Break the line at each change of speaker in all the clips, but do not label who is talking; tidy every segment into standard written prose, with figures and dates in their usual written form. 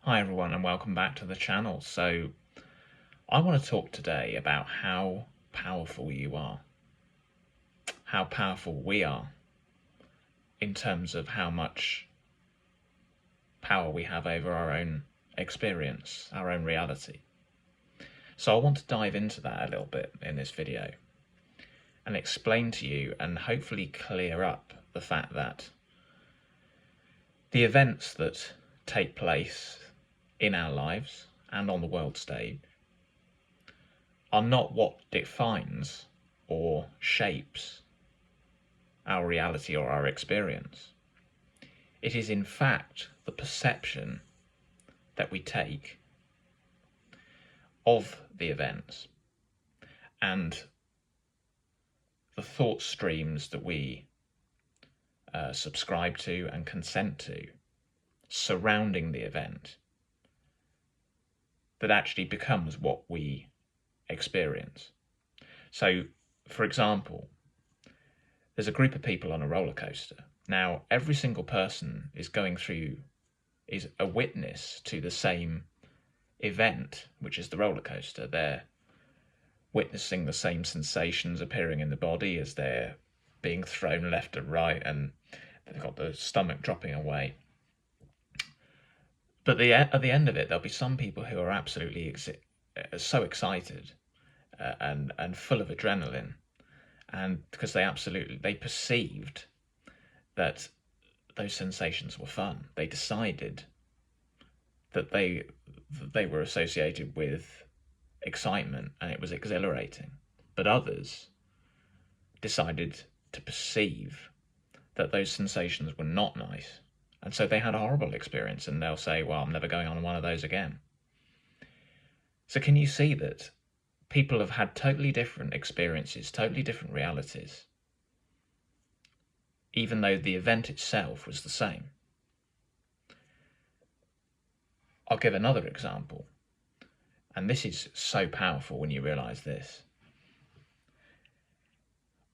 Hi everyone and welcome back to the channel. So I want to talk today about how powerful you are, how powerful we are in terms of how much power we have over our own experience, our own reality. So I want to dive into that a little bit in this video and explain to you and hopefully clear up the fact that the events that take place in our lives and on the world stage are not what defines or shapes our reality or our experience. It is in fact the perception that we take of the events and the thought streams that we subscribe to and consent to surrounding the event that actually becomes what we experience. So, for example, there's a group of people on a roller coaster. Now, every single person is a witness to the same event, which is the roller coaster. They're witnessing the same sensations appearing in the body as they're being thrown left and right, and they've got the stomach dropping away. But at the end of it, there'll be some people who are absolutely so excited and full of adrenaline, and because they perceived that those sensations were fun. They decided that they were associated with excitement and it was exhilarating. But others decided to perceive that those sensations were not nice. And so they had a horrible experience and they'll say, well, I'm never going on one of those again. So can you see that people have had totally different experiences, totally different realities, even though the event itself was the same? I'll give another example. And this is so powerful when you realize this.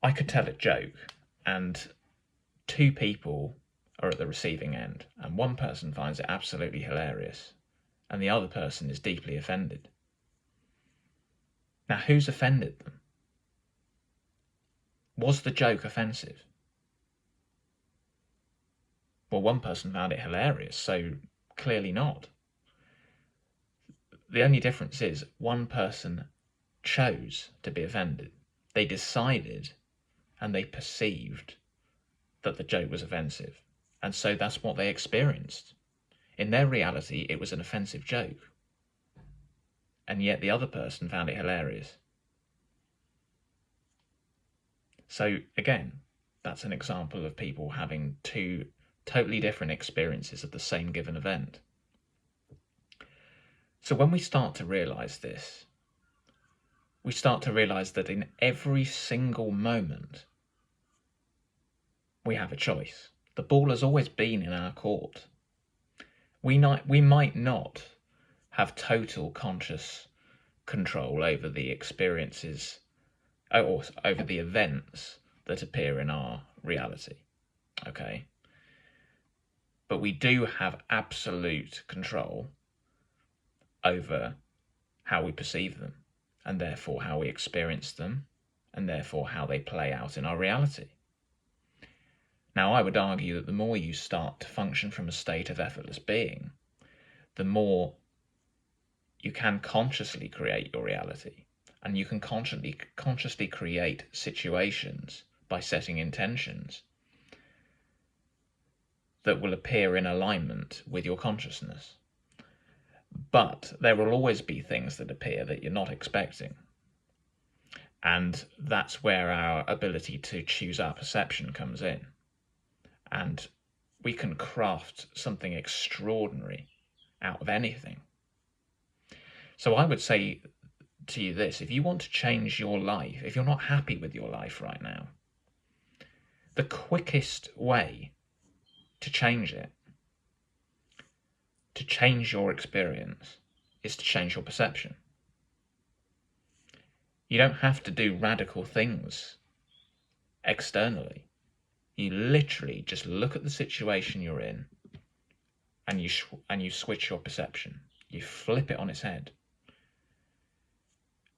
I could tell a joke and two people are at the receiving end, and one person finds it absolutely hilarious and the other person is deeply offended. Now, who's offended them? Was the joke offensive? Well, one person found it hilarious, so clearly not. The only difference is one person chose to be offended. They decided and they perceived that the joke was offensive. And so that's what they experienced. In their reality, it was an offensive joke. And yet the other person found it hilarious. So again, that's an example of people having two totally different experiences of the same given event. So when we start to realize this, we start to realize that in every single moment, we have a choice. The ball has always been in our court. We might not have total conscious control over the experiences or over the events that appear in our reality, okay? But we do have absolute control over how we perceive them, and therefore how we experience them, and therefore how they play out in our reality. Now, I would argue that the more you start to function from a state of effortless being, the more you can consciously create your reality, and you can consciously create situations by setting intentions that will appear in alignment with your consciousness. But there will always be things that appear that you're not expecting. And that's where our ability to choose our perception comes in. And we can craft something extraordinary out of anything. So I would say to you this: if you want to change your life, if you're not happy with your life right now, the quickest way to change it, to change your experience, is to change your perception. You don't have to do radical things externally. You literally just look at the situation you're in and you switch your perception. You flip it on its head,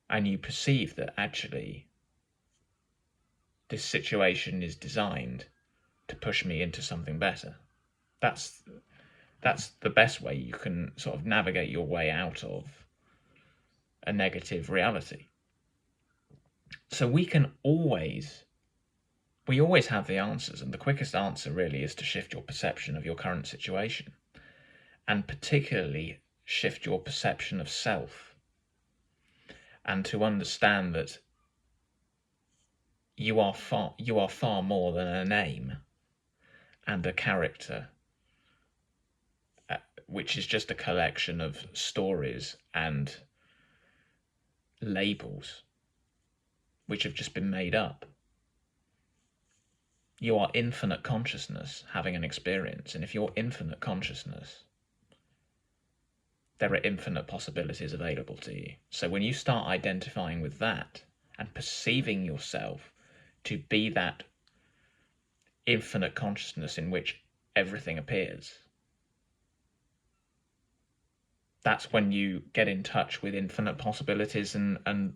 and you perceive that actually this situation is designed to push me into something better. That's the best way you can sort of navigate your way out of a negative reality. So we always have the answers, and the quickest answer really is to shift your perception of your current situation, and particularly shift your perception of self, and to understand that you are far more than a name and a character, which is just a collection of stories and labels which have just been made up. You are infinite consciousness having an experience, and if you're infinite consciousness, there are infinite possibilities available to you. So when you start identifying with that and perceiving yourself to be that infinite consciousness in which everything appears, that's when you get in touch with infinite possibilities, and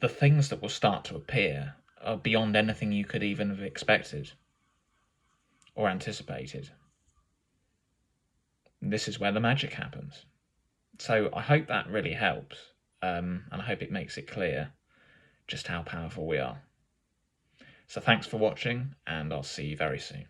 the things that will start to appear are beyond anything you could even have expected or anticipated. This is where the magic happens. So I hope that really helps, and I hope it makes it clear just how powerful we are. So thanks for watching, and I'll see you very soon.